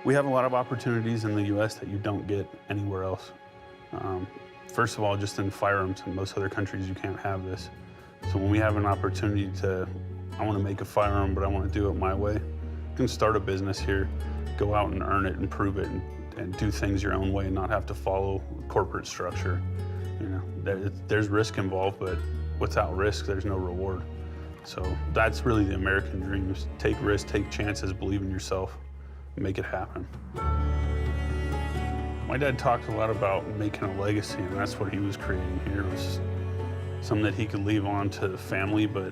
We have a lot of opportunities in the U.S. that you don't get anywhere else. First of all, just in firearms, in most other countries you can't have this. So when we have an opportunity I want to make a firearm, but I want to do it my way, you can start a business here, go out and earn it and prove it, and do things your own way and not have to follow corporate structure. You know, there's risk involved, but without risk, there's no reward. So that's really the American dream, is take risks, take chances, believe in yourself, make it happen. My dad talked a lot about making a legacy, and that's what he was creating here, was something that he could leave on to the family, but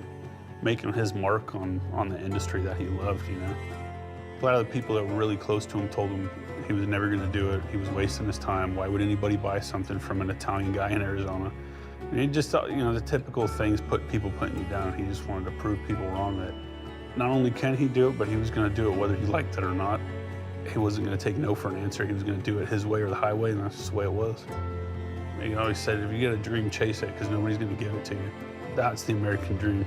making his mark on the industry that he loved, you know. A lot of the people that were really close to him told him he was never gonna do it, he was wasting his time, why would anybody buy something from an Italian guy in Arizona? And he just thought, you know, the typical things people putting you down. He just wanted to prove people wrong that not only can he do it, but he was gonna do it whether he liked it or not. He wasn't gonna take no for an answer. He was gonna do it his way or the highway, and that's just the way it was. He always said, if you get a dream, chase it, because nobody's gonna give it to you. That's the American dream.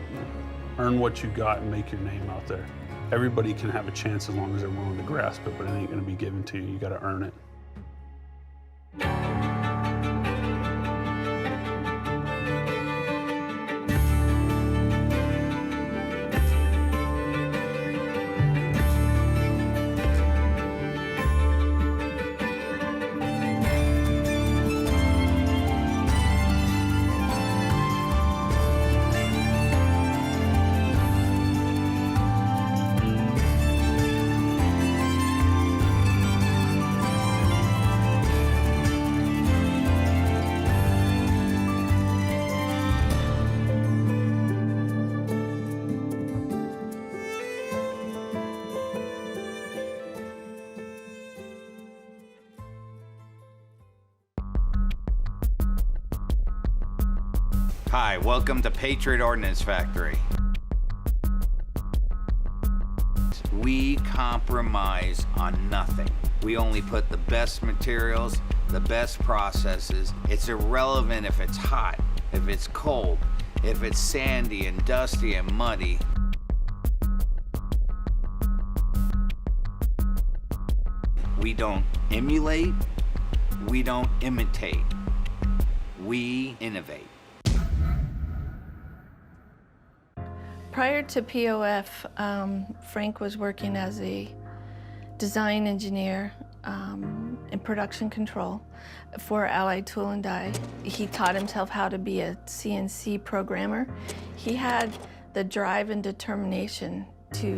Earn what you got and make your name out there. Everybody can have a chance as long as they're willing to grasp it, but it ain't gonna be given to you. You gotta earn it. Hi, welcome to Patriotic Ordnance Factory. We compromise on nothing. We only put the best materials, the best processes. It's irrelevant if it's hot, if it's cold, if it's sandy and dusty and muddy. We don't emulate, we don't imitate, we innovate. Prior to POF, Frank was working as a design engineer in production control for Allied Tool and Die. He taught himself how to be a CNC programmer. He had the drive and determination to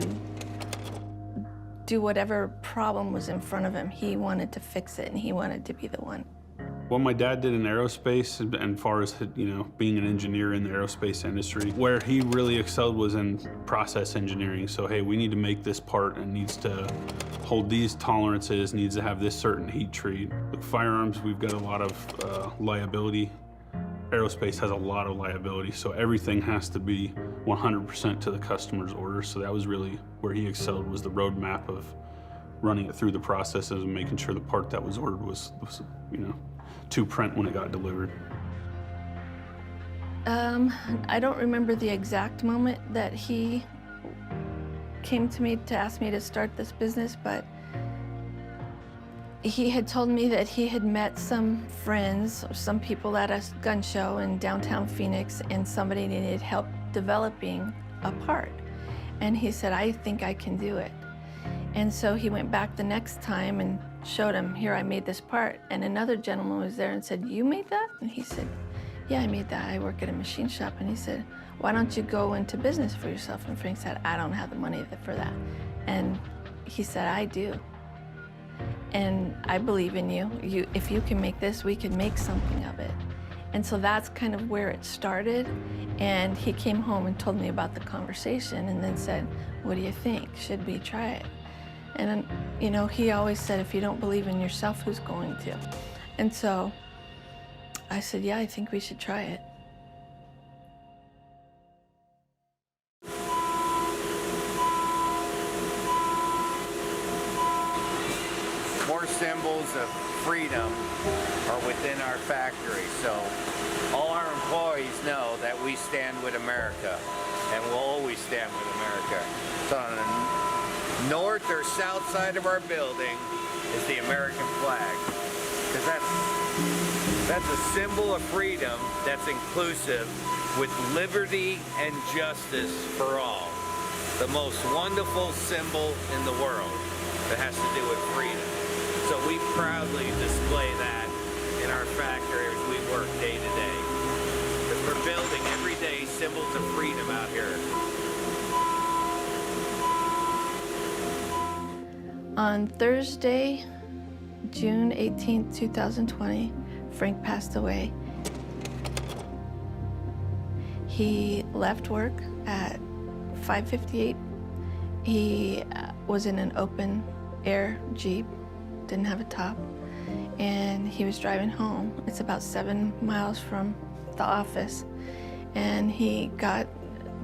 do whatever problem was in front of him. He wanted to fix it, and he wanted to be the one. What my dad did in aerospace, and far as, you know, being an engineer in the aerospace industry, where he really excelled was in process engineering. So, hey, we need to make this part, and needs to hold these tolerances, needs to have this certain heat treat. With firearms, we've got a lot of liability. Aerospace has a lot of liability, so everything has to be 100% to the customer's order. So that was really where he excelled, was the roadmap of running it through the processes and making sure the part that was ordered was you know, to print when it got delivered. I don't remember the exact moment that he came to me to ask me to start this business, but he had told me that he had met some friends or some people at a gun show in downtown Phoenix, and somebody needed help developing a part. And he said, I think I can do it. And so he went back the next time and showed him, here, I made this part. And another gentleman was there and said, you made that? And he said, yeah, I made that. I work at a machine shop. And he said, why don't you go into business for yourself? And Frank said, I don't have the money for that. And he said, I do. And I believe in you. If you can make this, we can make something of it. And so that's kind of where it started. And he came home and told me about the conversation and then said, what do you think? Should we try it? And, you know, he always said, if you don't believe in yourself, who's going to? And so I said, yeah, I think we should try it. More symbols of freedom are within our factory, so all our employees know that we stand with America, and we'll always stand with America. So on a north or south side of our building is the American flag. Because that's a symbol of freedom that's inclusive with liberty and justice for all. The most wonderful symbol in the world that has to do with freedom. So we proudly display that in our factory as we work day to day. Because we're building every day symbols of freedom out here. On Thursday, June 18th, 2020, Frank passed away. He left work at 5:58. He was in an open air Jeep, didn't have a top, and he was driving home. It's about 7 miles from the office. And he got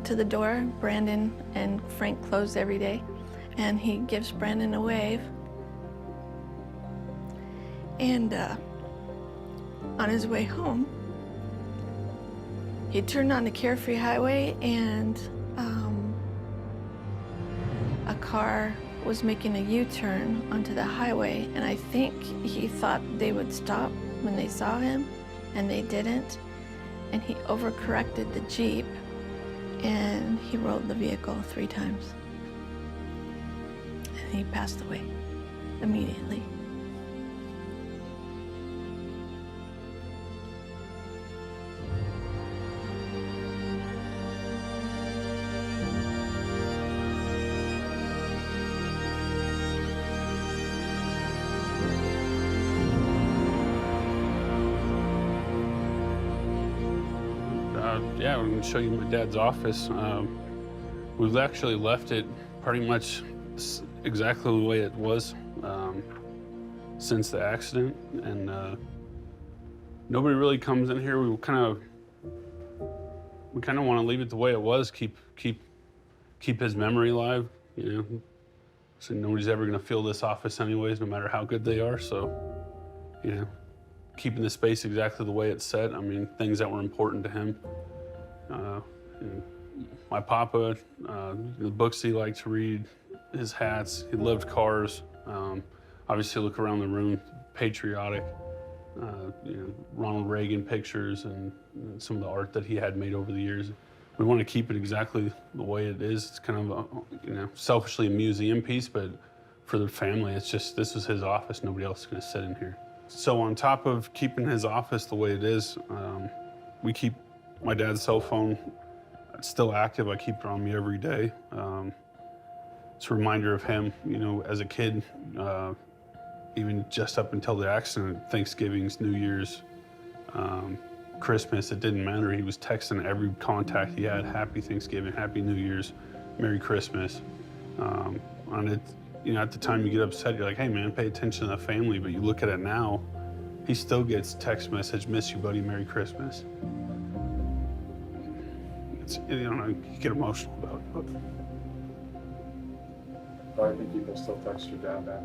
to the door. Brandon and Frank closed every day. And he gives Brandon a wave. And on his way home, he turned on the Carefree Highway, and a car was making a U-turn onto the highway, and I think he thought they would stop when they saw him, and they didn't. And he overcorrected the Jeep, and he rolled the vehicle 3 times. And he passed away immediately. Yeah, I'm gonna show you my dad's office. We've actually left it pretty much exactly the way it was since the accident, and nobody really comes in here. We kind of want to leave it the way it was. Keep his memory alive, you know. So nobody's ever gonna fill this office anyways, no matter how good they are. So, you know, keeping the space exactly the way it's set. I mean, things that were important to him. My papa, the books he liked to read, his hats, he loved cars. Obviously, look around the room, patriotic, you know, Ronald Reagan pictures and some of the art that he had made over the years. We want to keep it exactly the way it is. It's kind of, you know, selfishly a museum piece, but for the family, it's just, this is his office. Nobody else is going to sit in here. So on top of keeping his office the way it is, we keep my dad's cell phone. It's still active. I keep it on me every day. It's a reminder of him, you know, as a kid, even just up until the accident, Thanksgiving's, New Year's, Christmas, it didn't matter. He was texting every contact he had, Happy Thanksgiving, Happy New Year's, Merry Christmas. And it, you know, at the time you get upset, you're like, hey man, pay attention to the family. But you look at it now, he still gets text message, miss you buddy, Merry Christmas. It's, you know, you get emotional about it. But I think you can still text your dad back.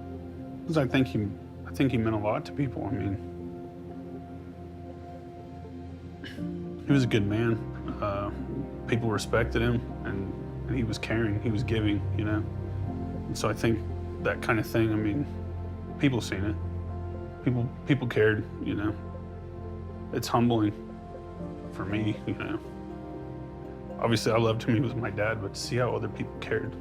because I think he meant a lot to people. I mean, he was a good man. People respected him, and he was caring. He was giving, you know. And so I think that kind of thing. I mean, people seen it. People cared, you know. It's humbling for me, you know. Obviously, I loved him. He was my dad, but to see how other people cared.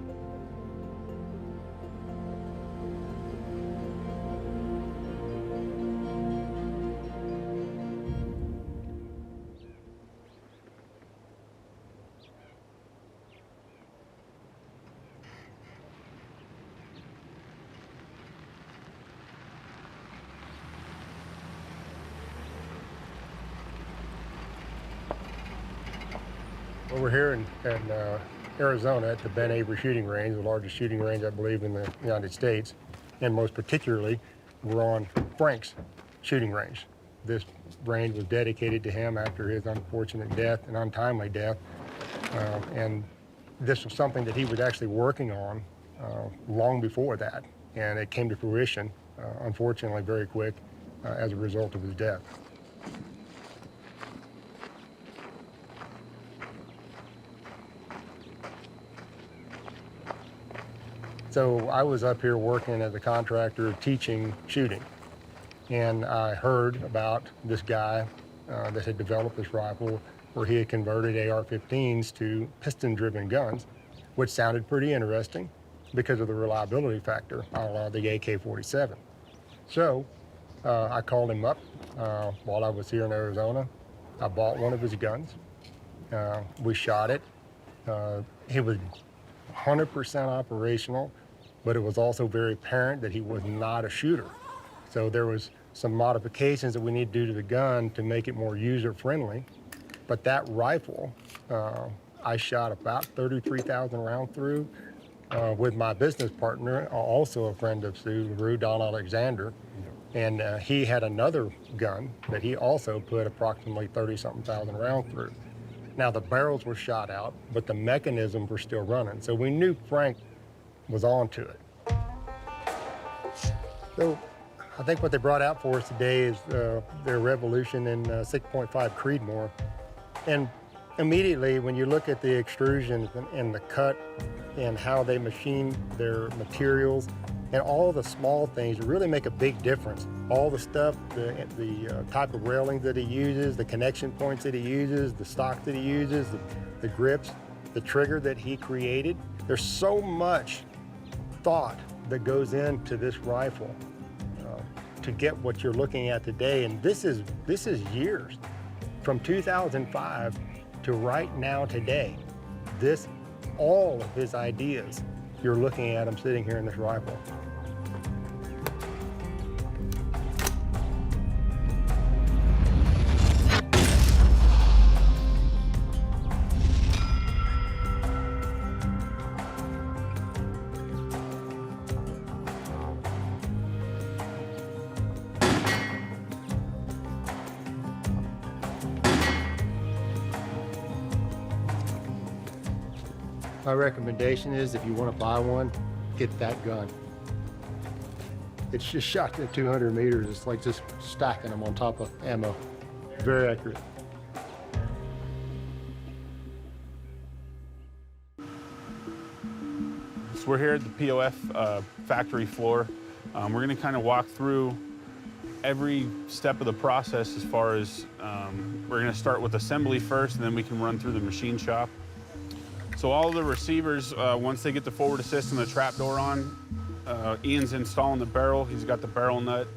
Well, we're here in Arizona at the Ben Avery shooting range, the largest shooting range, I believe, in the United States. And most particularly, we're on Frank's shooting range. This range was dedicated to him after his unfortunate death, an untimely death. And this was something that he was actually working on long before that. And it came to fruition, unfortunately, very quick as a result of his death. So I was up here working as a contractor teaching shooting. And I heard about this guy that had developed this rifle where he had converted AR-15s to piston-driven guns, which sounded pretty interesting because of the reliability factor, a la the AK-47. So I called him up while I was here in Arizona. I bought one of his guns. We shot it. He was 100% operational, but it was also very apparent that he was not a shooter. So there was some modifications that we need to do to the gun to make it more user-friendly. But that rifle, I shot about 33,000 rounds through with my business partner, also a friend of Sue LaRue, Don Alexander. And he had another gun that he also put approximately 30-something thousand rounds through. Now the barrels were shot out, but the mechanisms were still running. So we knew Frank was onto it. So I think what they brought out for us today is their revolution in 6.5 Creedmoor. And immediately when you look at the extrusions and the cut and how they machine their materials and all the small things really make a big difference. All the stuff, the type of railings that he uses, the connection points that he uses, the stock that he uses, the grips, the trigger that he created. There's so much thought that goes into this rifle to get what you're looking at today. And this is years from 2005 to right now today. All of his ideas, you're looking at him sitting here in this rifle. My recommendation is if you want to buy one, get that gun. It's just shot at 200 meters. It's like just stacking them on top of ammo. Very accurate. So we're here at the POF factory floor. We're going to kind of walk through every step of the process as far as we're going to start with assembly first, and then we can run through the machine shop. So all of the receivers, once they get the forward assist and the trap door on, Ian's installing the barrel. He's got the barrel nut.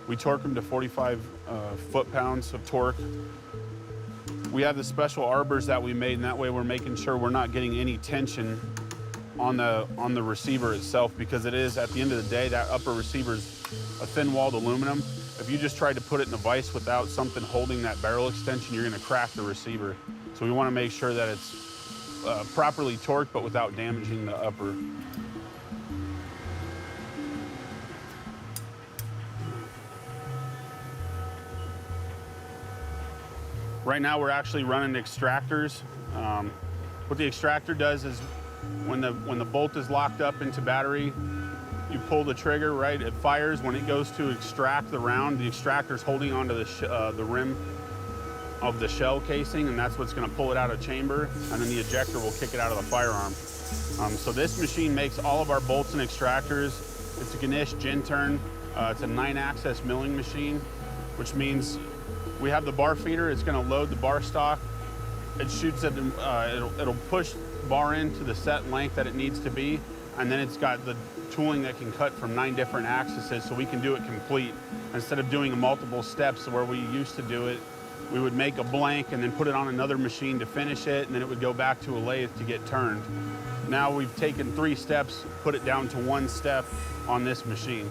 We torque them to 45 foot-pounds of torque. We have the special arbors that we made, and that way we're making sure we're not getting any tension on the receiver itself, because it is, at the end of the day, that upper receiver is a thin-walled aluminum. If you just tried to put it in a vise without something holding that barrel extension, you're going to crack the receiver. So we want to make sure that it's properly torqued, but without damaging the upper. Right now we're actually running extractors. What the extractor does is when the bolt is locked up into battery, you pull the trigger, right? It fires. When it goes to extract the round, the extractor's holding onto the rim of the shell casing, and that's what's going to pull it out of chamber, and then the ejector will kick it out of the firearm. So this machine makes all of our bolts and extractors. It's a Ganesh Jinturn. It's a 9-axis milling machine, which means we have the bar feeder. It's going to load the bar stock. It shoots it. It'll push bar into the set length that it needs to be, and then it's got the tooling that can cut from 9 different axes, so we can do it complete instead of doing multiple steps where we used to do it. We would make a blank and then put it on another machine to finish it, and then it would go back to a lathe to get turned. Now we've taken 3 steps, put it down to 1 step on this machine.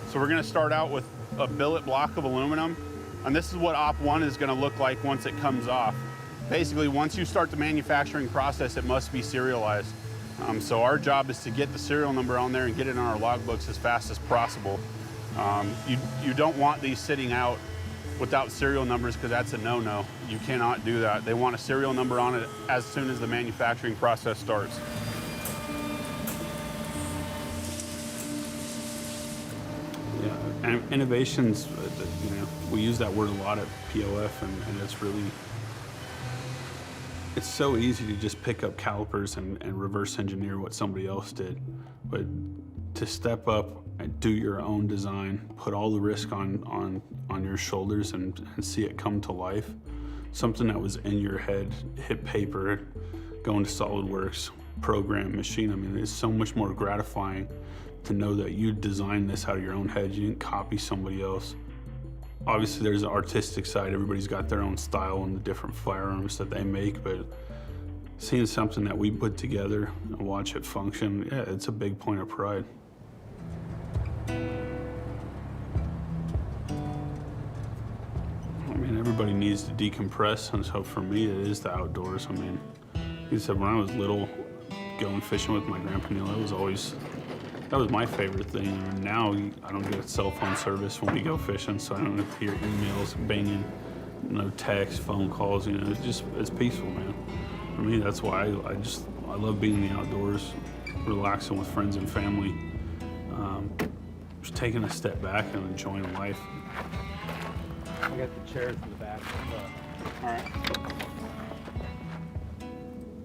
So we're going to start out with a billet block of aluminum, and this is what Op 1 is going to look like once it comes off. Basically, once you start the manufacturing process, it must be serialized. So our job is to get the serial number on there and get it on our logbooks as fast as possible. You don't want these sitting out without serial numbers, because that's a no-no. You cannot do that. They want a serial number on it as soon as the manufacturing process starts. Yeah, and innovations, we use that word a lot at POF, and it's really, It's so easy to just pick up calipers and reverse engineer what somebody else did, but to step up and do your own design, put all the risk on your shoulders and see it come to life, something that was in your head, hit paper, go into SolidWorks, program, machine. I mean, it's so much more gratifying to know that you designed this out of your own head. You didn't copy somebody else. Obviously, there's an artistic side. Everybody's got their own style and the different firearms that they make, but seeing something that we put together and watch it function, yeah, it's a big point of pride. I mean, everybody needs to decompress, and so for me, it is the outdoors. I mean, like I said, when I was little, going fishing with my grandpa Neil, that was my favorite thing. And now I don't get cell phone service when we go fishing, so I don't have to hear emails banging, no text, phone calls. You know, it's peaceful, man. For me, that's why I love being in the outdoors, relaxing with friends and family, just taking a step back and enjoying life. We got the chairs in the back. All right.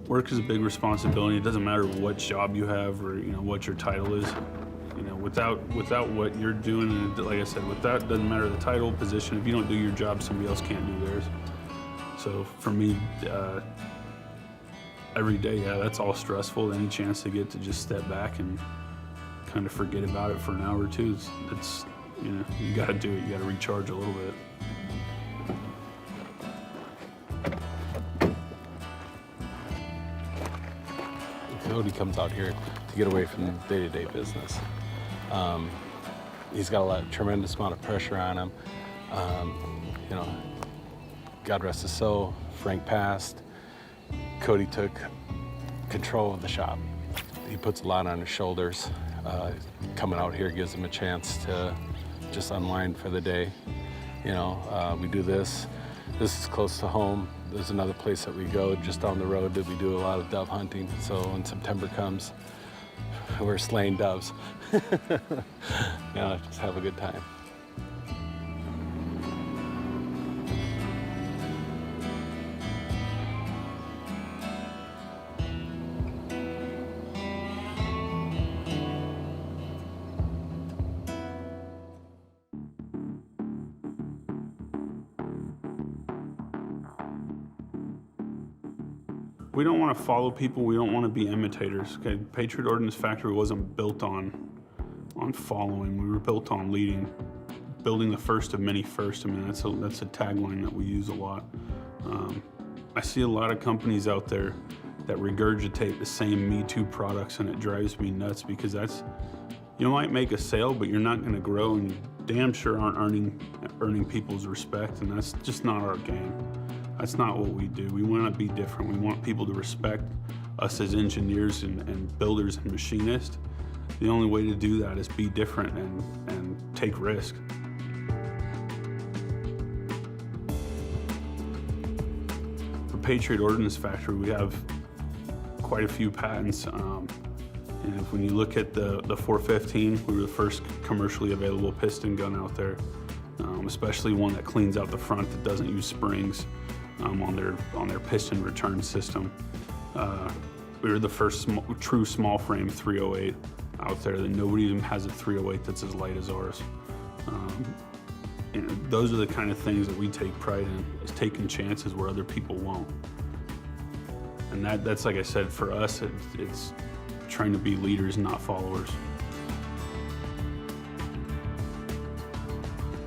Work is a big responsibility. It doesn't matter what job you have or what your title is. Without what you're doing, and like I said, doesn't matter the title, position. If you don't do your job, somebody else can't do theirs. So for me, every day, yeah, that's all stressful. Any chance to get to just step back and kind of forget about it for an hour or two, it's you got to do it. You got to recharge a little bit. Cody comes out here to get away from the day-to-day business. He's got tremendous amount of pressure on him. God rest his soul, Frank passed. Cody took control of the shop. He puts a lot on his shoulders. Coming out here gives him a chance to just unwind for the day. We do this. This is close to home. There's another place that we go just down the road that we do a lot of dove hunting. So when September comes, we're slaying doves. Just have a good time. We don't want to follow people. We don't want to be imitators. Okay, Patriot Ordnance Factory wasn't built on following. We were built on leading, building the first of many firsts. I mean, that's a tagline that we use a lot. I see a lot of companies out there that regurgitate the same Me Too products, and it drives me nuts because you might make a sale, but you're not going to grow, and you damn sure aren't earning people's respect, and that's just not our game. That's not what we do. We want to be different. We want people to respect us as engineers and builders and machinists. The only way to do that is be different and take risk. For Patriot Ordnance Factory, we have quite a few patents. And when you look at the 415, we were the first commercially available piston gun out there, especially one that cleans out the front, that doesn't use springs. On their piston return system. We were the first true small frame 308 out there. That nobody even has a 308 that's as light as ours. Those are the kind of things that we take pride in, is taking chances where other people won't. And that's like I said, for us, it's trying to be leaders, not followers.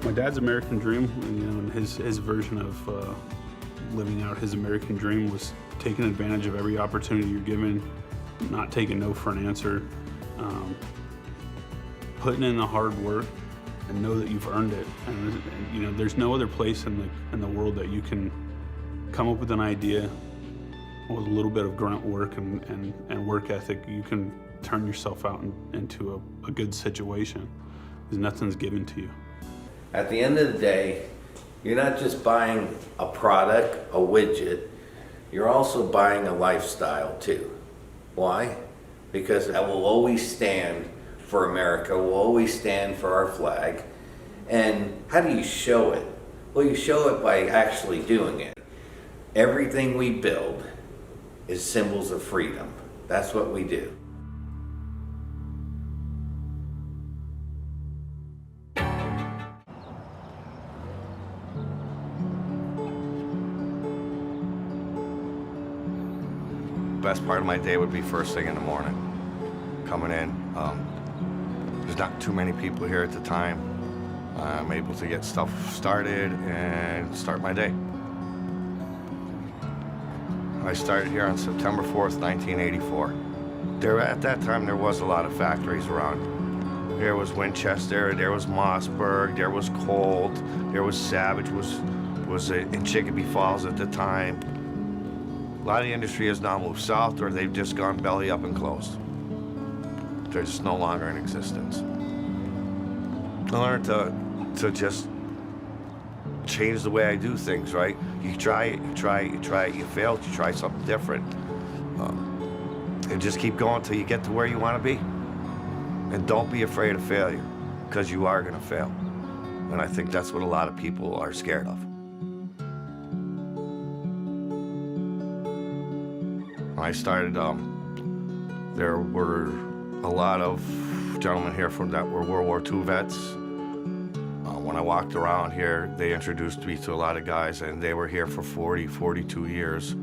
My dad's American dream, and his version of living out his American dream was taking advantage of every opportunity you're given, not taking no for an answer, putting in the hard work, and know that you've earned it. And there's no other place in the world that you can come up with an idea with a little bit of grunt work and work ethic. You can turn yourself out into a good situation, because nothing's given to you. At the end of the day, you're not just buying a product, a widget, you're also buying a lifestyle too. Why? Because that will always stand for America, will always stand for our flag. And how do you show it? Well, you show it by actually doing it. Everything we build is symbols of freedom. That's what we do. Best part of my day would be first thing in the morning, coming in. There's not too many people here at the time. I'm able to get stuff started and start my day. I started here on September 4th, 1984. At that time, there was a lot of factories around. There was Winchester, there was Mossberg, there was Colt, there was Savage, was in Chicopee Falls at the time. A lot of the industry has now moved south, or they've just gone belly up and closed. They're just no longer in existence. I learned to just change the way I do things, right? You try it, you try it, you try it, you fail, you try something different. And just keep going till you get to where you want to be. And don't be afraid of failure, because you are going to fail. And I think that's what a lot of people are scared of. When I started, there were a lot of gentlemen here that were World War II vets. When I walked around here, they introduced me to a lot of guys, and they were here for 40, 42 years.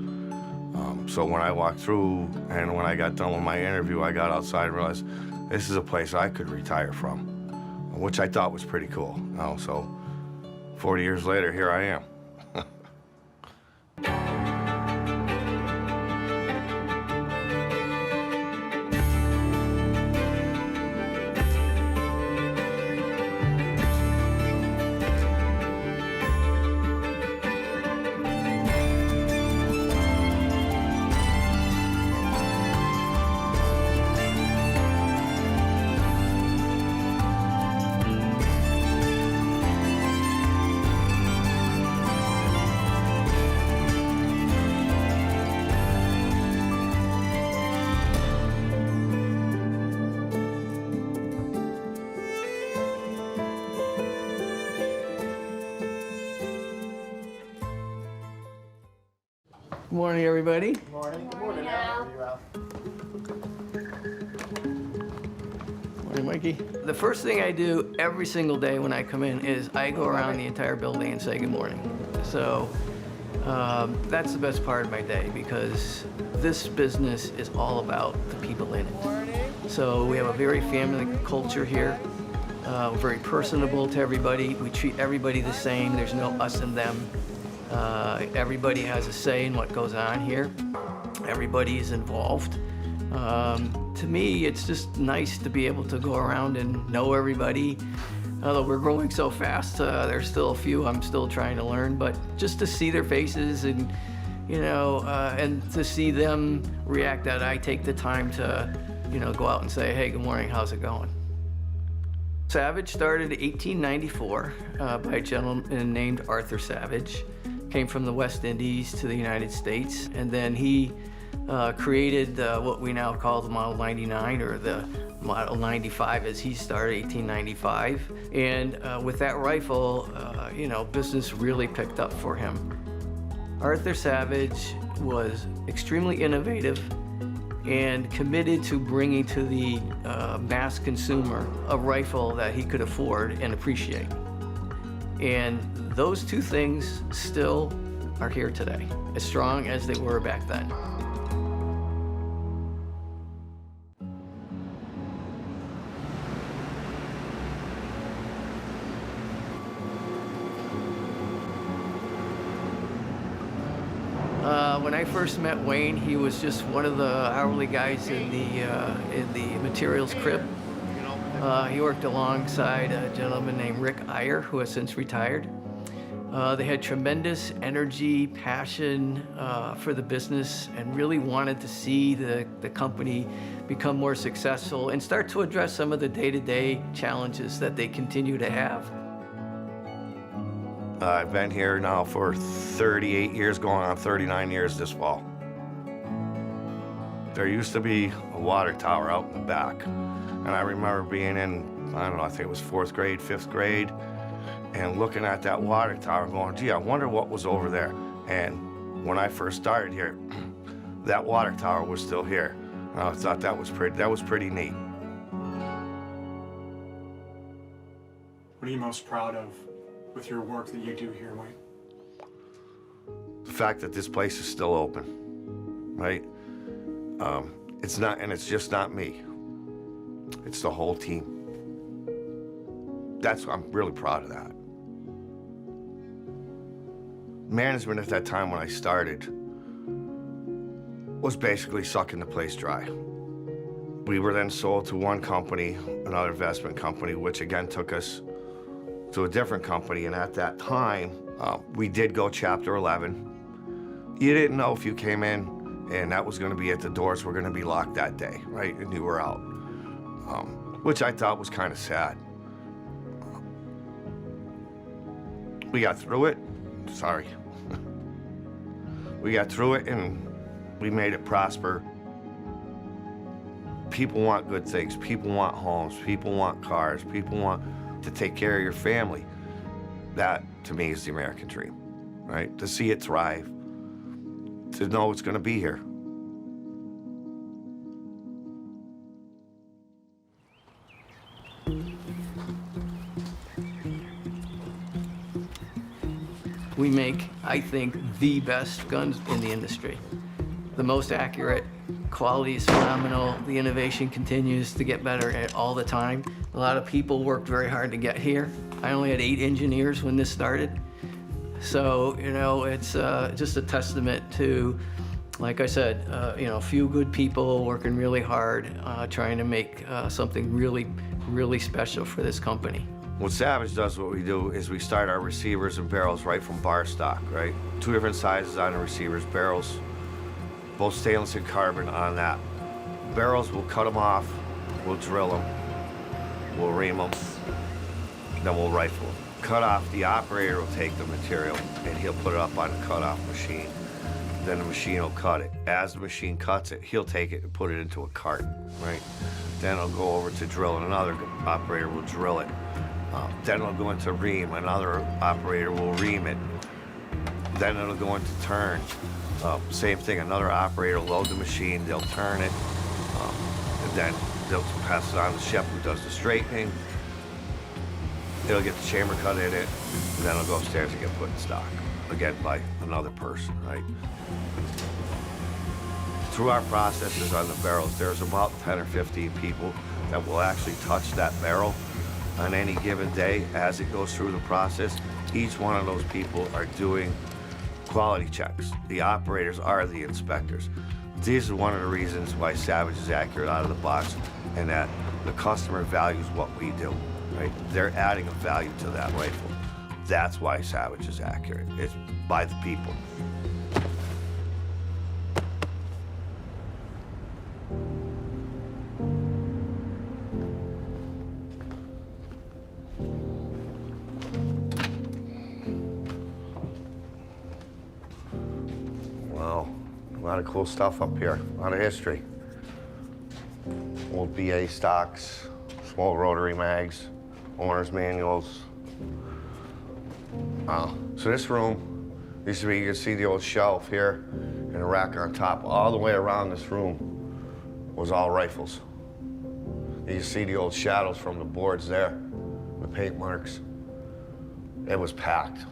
So when I walked through, and when I got done with my interview, I got outside and realized this is a place I could retire from, which I thought was pretty cool. So 40 years later, here I am. Good morning, everybody. Good morning. Good morning, Al. Morning, Mikey. The first thing I do every single day when I come in is I go around the entire building and say good morning. So that's the best part of my day, because this business is all about the people in it. So we have a very family culture here. We're very personable to everybody. We treat everybody the same. There's no us and them. Everybody has a say in what goes on here. Everybody is involved. To me, it's just nice to be able to go around and know everybody. Although we're growing so fast, there's still a few I'm still trying to learn, but just to see their faces and, and to see them react, that I take the time to, go out and say, hey, good morning, how's it going? Savage started in 1894 by a gentleman named Arthur Savage. Came from the West Indies to the United States, and then he created what we now call the Model 99, or the Model 95 as he started, 1895. And with that rifle, business really picked up for him. Arthur Savage was extremely innovative and committed to bringing to the mass consumer a rifle that he could afford and appreciate. And those two things still are here today, as strong as they were back then. When I first met Wayne, he was just one of the hourly guys in the materials crib. He worked alongside a gentleman named Rick Iyer, who has since retired. They had tremendous energy, passion for the business, and really wanted to see the company become more successful and start to address some of the day-to-day challenges that they continue to have. I've been here now for 38 years, going on 39 years this fall. There used to be a water tower out in the back. And I remember being in, I think it was 4th grade, 5th grade, and looking at that water tower and going, gee, I wonder what was over there. And when I first started here, that water tower was still here. I thought that was pretty neat. What are you most proud of with your work that you do here, Mike? The fact that this place is still open, right? It's just not me. It's the whole team. I'm really proud of that. Management at that time when I started was basically sucking the place dry. We were then sold to one company, another investment company, which again took us to a different company. And at that time, we did go Chapter 11. You didn't know if you came in and that was going to be it, the doors were going to be locked that day, right? And you were out, which I thought was kind of sad. We got through it. Sorry. We got through it and we made it prosper. People want good things. People want homes. People want cars. People want to take care of your family. That, to me, is the American dream, right? To see it thrive, to know it's going to be here. We make, I think, the best guns in the industry. The most accurate, quality is phenomenal, the innovation continues to get better all the time. A lot of people worked very hard to get here. I only had 8 engineers when this started. So, you know, it's just a testament to, like I said, you know, a few good people working really hard, trying to make something really, really special for this company. What Savage does, what we do, is we start our receivers and barrels right from bar stock, right? 2 different sizes on the receivers, barrels, both stainless and carbon on that. Barrels, we'll cut them off, we'll drill them, we'll ream them, then we'll rifle them. Cut off, the operator will take the material and he'll put it up on the cut-off machine. Then the machine will cut it. As the machine cuts it, he'll take it and put it into a cart, right? Then it'll go over to drill, and another operator will drill it. Then it'll go into ream, another operator will ream it. Then it'll go into turn. Same thing, another operator will load the machine, they'll turn it, and then they'll pass it on to the chef who does the straightening. It'll get the chamber cut in it, and then it'll go upstairs and get put in stock, again by another person, right? Through our processes on the barrels, there's about 10 or 15 people that will actually touch that barrel on any given day as it goes through the process. Each one of those people are doing quality checks. The operators are the inspectors. This is one of the reasons why Savage is accurate out of the box, and that the customer values what we do, right? They're adding a value to that rifle. That's why Savage is accurate. It's by the people. A lot of cool stuff up here, a lot of history. Old BA stocks, small rotary mags, owner's manuals. So this room used to be, you can see the old shelf here and a rack on top. All the way around this room was all rifles. You can see the old shadows from the boards there, the paint marks. It was packed.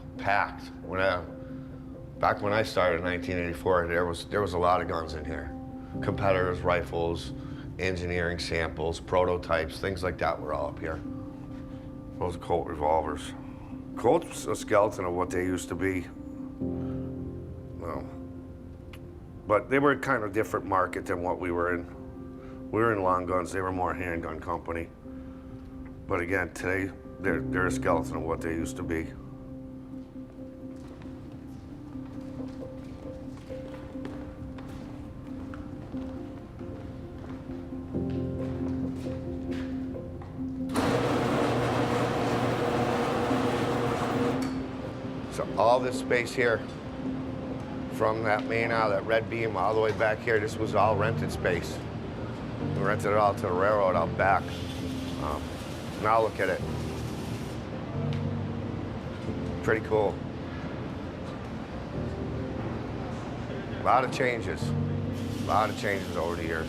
Back when I started in 1984, there was a lot of guns in here. Competitors, rifles, engineering samples, prototypes, things like that were all up here. Those are Colt revolvers. Colt's a skeleton of what they used to be. Well, but they were a kind of different market than what we were in. We were in long guns, they were more a handgun company. But again, today, they're a skeleton of what they used to be. So all this space here, from that main aisle, that red beam, all the way back here, this was all rented space. We rented it all to the railroad out back. Now look at it. Pretty cool. A lot of changes. A lot of changes over the years.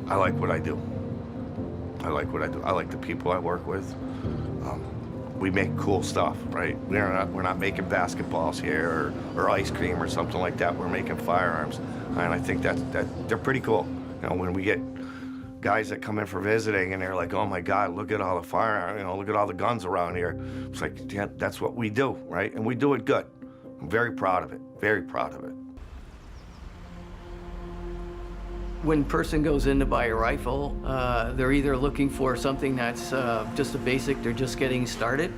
I like what I do. I like what I do. I like the people I work with. We make cool stuff, right? We're not making basketballs here or ice cream or something like that. We're making firearms, and I think that they're pretty cool. You know, when we get guys that come in for visiting and they're like, "Oh my God, look at all the firearms! You know, look at all the guns around here." It's like, yeah, that's what we do, right? And we do it good. I'm very proud of it. Very proud of it. When a person goes in to buy a rifle, they're either looking for something that's just a basic, they're just getting started,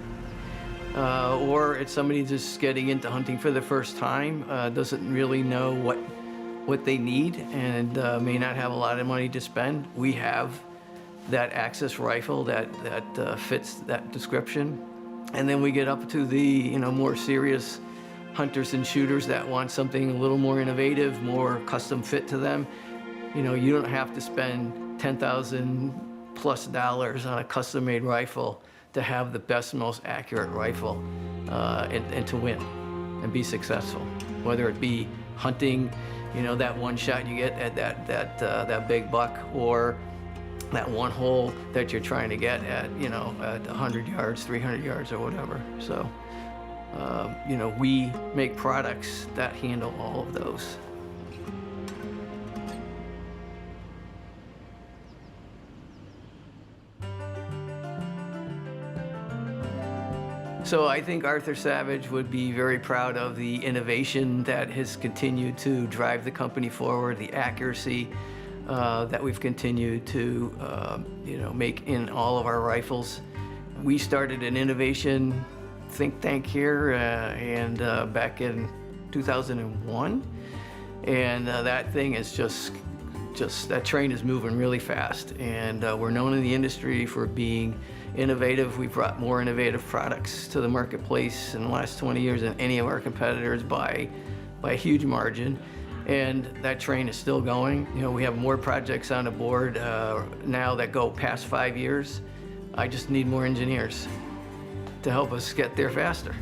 or it's somebody just getting into hunting for the first time, doesn't really know what they need and may not have a lot of money to spend. We have that Axis rifle that fits that description. And then we get up to the more serious hunters and shooters that want something a little more innovative, more custom fit to them. You know, you don't have to spend $10,000+ on a custom-made rifle to have the best, most accurate rifle and to win and be successful. Whether it be hunting, that one shot you get at that big buck, or that one hole that you're trying to get at, at 100 yards, 300 yards, or whatever. So, we make products that handle all of those. So I think Arthur Savage would be very proud of the innovation that has continued to drive the company forward, the accuracy that we've continued to make in all of our rifles. We started an innovation think tank here and back in 2001, and that thing is just that train is moving really fast, and we're known in the industry for being innovative. We've brought more innovative products to the marketplace in the last 20 years than any of our competitors by a huge margin, and that train is still going. We have more projects on the board now that go past 5 years. I just need more engineers to help us get there faster.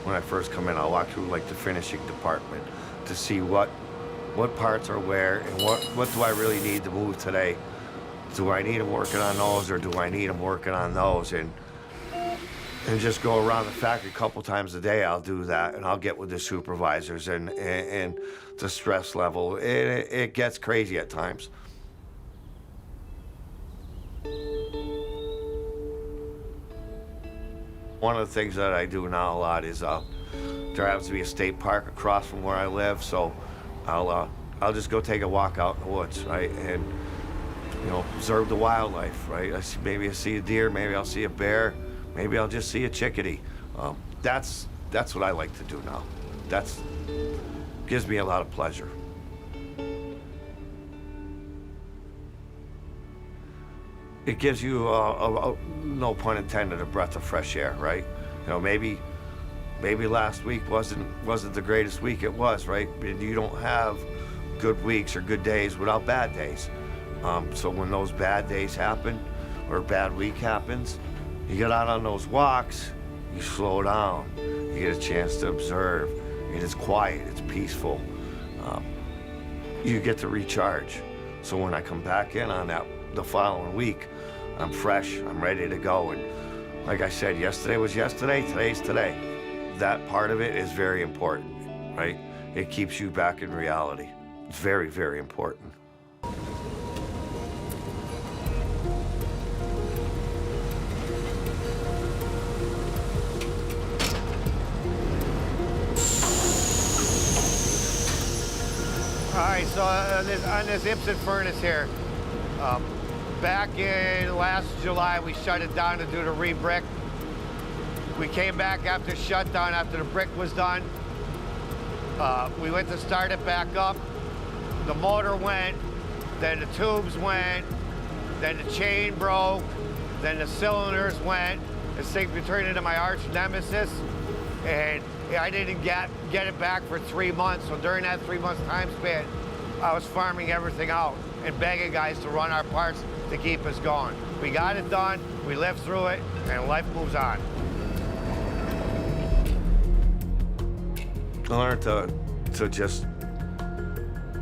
When I first come in, I'll walk through like the finishing department to see what parts are where and what do I really need to move today. Do I need them working on those, or do I need them working on those? And just go around the factory a couple times a day. I'll do that, and I'll get with the supervisors and the stress level. It gets crazy at times. One of the things that I do now a lot is there happens to be a state park across from where I live, so I'll just go take a walk out in the woods, right, and observe the wildlife, right. Maybe I see a deer, maybe I'll see a bear, maybe I'll just see a chickadee. That's what I like to do now. Gives me a lot of pleasure. It gives you, no pun intended, a breath of fresh air, right? Maybe last week wasn't the greatest week. It was, right? You don't have good weeks or good days without bad days. So when those bad days happen, or a bad week happens, you get out on those walks, you slow down, you get a chance to observe, and it's quiet, it's peaceful. You get to recharge. So when I come back in on the following week, I'm fresh, I'm ready to go. And like I said, yesterday was yesterday, today's today. That part of it is very important, right? It keeps you back in reality. It's very, very important. All right, so on this Ibsen furnace here, back in last July, we shut it down to do the re-brick. We came back after shutdown, after the brick was done. We went to start it back up. The motor went, then the tubes went, then the chain broke, then the cylinders went. This thing turned into my arch nemesis, and I didn't get it back for 3 months. So during that 3 months time span, I was farming everything out and begging guys to run our parts to keep us going. We got it done, we lived through it, and life moves on. I learned to just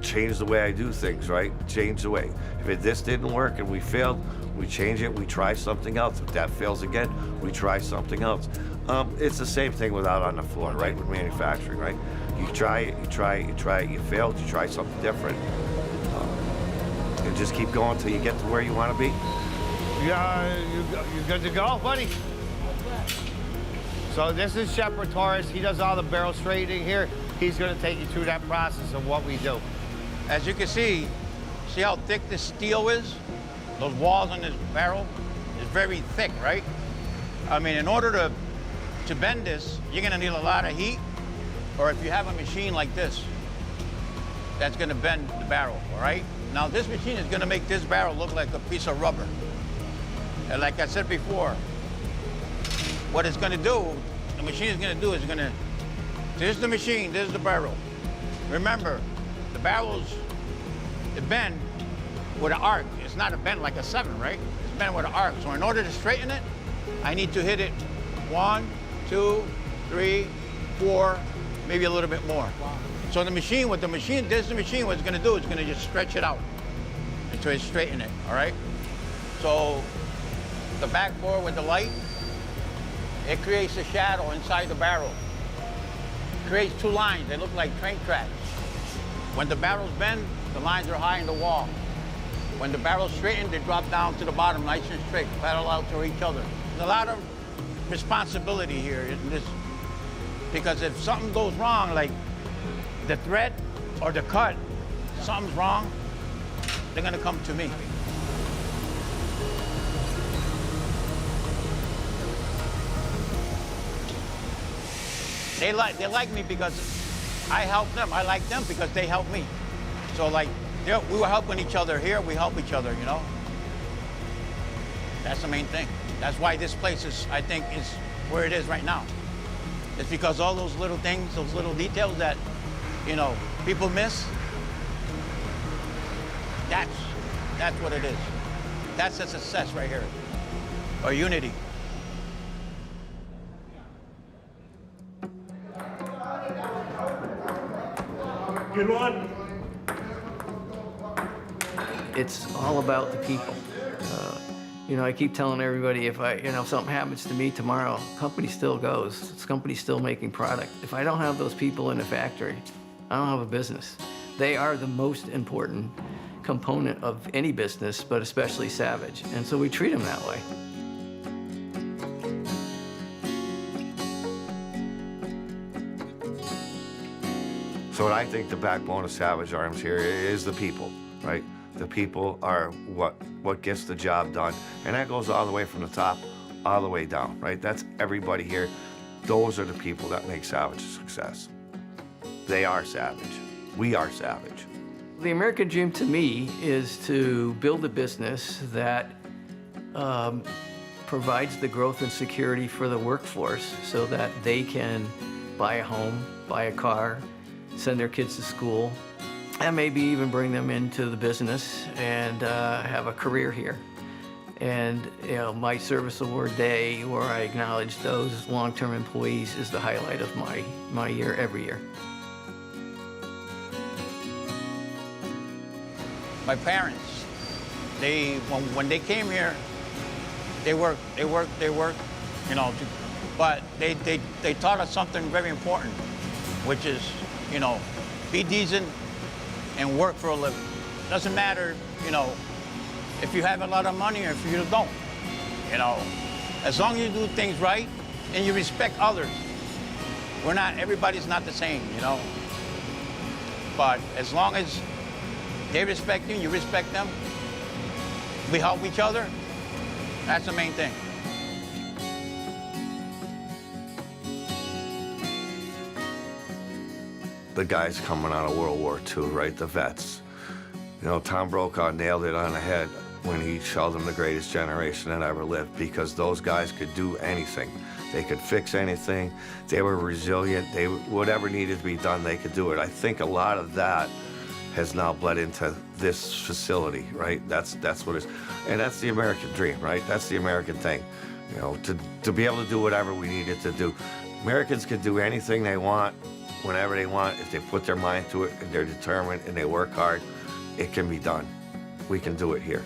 change the way I do things, right? Change the way. If this didn't work and we failed, we change it, we try something else. If that fails again, we try something else. It's the same thing with out on the floor, right? With manufacturing, right? You try it, you try it, you try it, you failed, you try something different. And just keep going until you get to where you want to be. You good to go, buddy? So this is Shepard Torres. He does all the barrel straightening here. He's going to take you through that process of what we do. As you can see how thick this steel is? Those walls on this barrel is very thick, right? I mean, in order to bend this, you're gonna need a lot of heat, or if you have a machine like this, that's gonna bend the barrel, all right? Now, this machine is gonna make this barrel look like a piece of rubber. And like I said before, what it's gonna do, the machine is gonna do is this is the machine, this is the barrel. Remember, the barrels, they bend with an arc. It's not a bend like a 7, right? It's bent with an arc. So in order to straighten it, I need to hit it 1, 2, 3, 4, maybe a little bit more. Wow. So the machine, what it's gonna do, it's gonna just stretch it out until it straighten it, all right? So the backboard with the light, it creates a shadow inside the barrel. It creates 2 lines, they look like train tracks. When the barrels bend, the lines are high in the wall. When the barrels straighten, they drop down to the bottom, nice and straight, parallel to each other. There's a lot of responsibility here in this, because if something goes wrong, like the thread or the cut, something's wrong, they're gonna come to me. They like me because I help them. I like them because they help me. So like, we were helping each other here, we help each other, you know? That's the main thing. That's why this place is, I think, is where it is right now. It's because all those little things, those little details that, you know, people miss, that's what it is. That's a success right here, or unity. Good one. It's all about the people. You know, I keep telling everybody if something happens to me tomorrow, company still goes. This company's still making product. If I don't have those people in the factory, I don't have a business. They are the most important component of any business, but especially Savage. And so we treat them that way. So what I think the backbone of Savage Arms here is the people, right? The people are what gets the job done. And that goes all the way from the top, all the way down, right? That's everybody here. Those are the people that make Savage a success. They are Savage. We are Savage. The American dream to me is to build a business that provides the growth and security for the workforce so that they can buy a home, buy a car, send their kids to school, and maybe even bring them into the business and have a career here. And you know, my service award day where I acknowledge those long-term employees is the highlight of my year every year. My parents, when they came here, they worked, you know, but they taught us something very important, which is, you know, be decent and work for a living. Doesn't matter, you know, if you have a lot of money or if you don't, you know. As long as you do things right and you respect others. Everybody's not the same, you know. But as long as they respect you, you respect them, we help each other, that's the main thing. The guys coming out of World War II, right? The vets. You know, Tom Brokaw nailed it on the head when he called them the greatest generation that ever lived, because those guys could do anything. They could fix anything. They were resilient. Whatever needed to be done, they could do it. I think a lot of that has now bled into this facility, right? That's what it is. And that's the American dream, right? That's the American thing. You know, to be able to do whatever we needed to do. Americans can do anything they want, whenever they want. If they put their mind to it and they're determined and they work hard, it can be done. We can do it here.